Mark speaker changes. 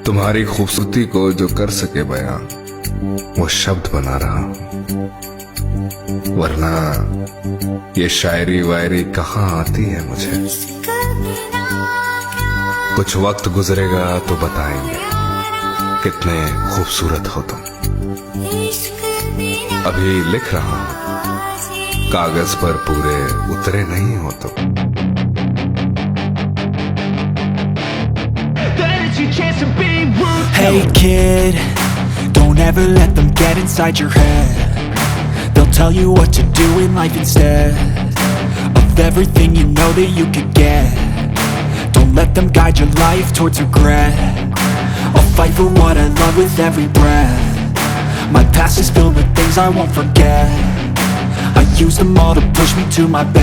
Speaker 1: तुम्हारी खूबसूरती को जो कर सके बयां वो शब्द बना रहा हूं, वरना ये शायरी वायरी कहाँ आती है मुझे। कुछ वक्त गुजरेगा तो बताएंगे कितने खूबसूरत हो तुम। अभी लिख रहा हूं, कागज पर पूरे उतरे नहीं हो तुम।
Speaker 2: Hey kid, don't ever let them get inside your head. They'll tell you what to do in life instead of everything you know that you could get. Don't let them guide your life towards regret. I'll fight for what I love with every breath. My past is filled with things I won't forget. I use them all to push me to my best.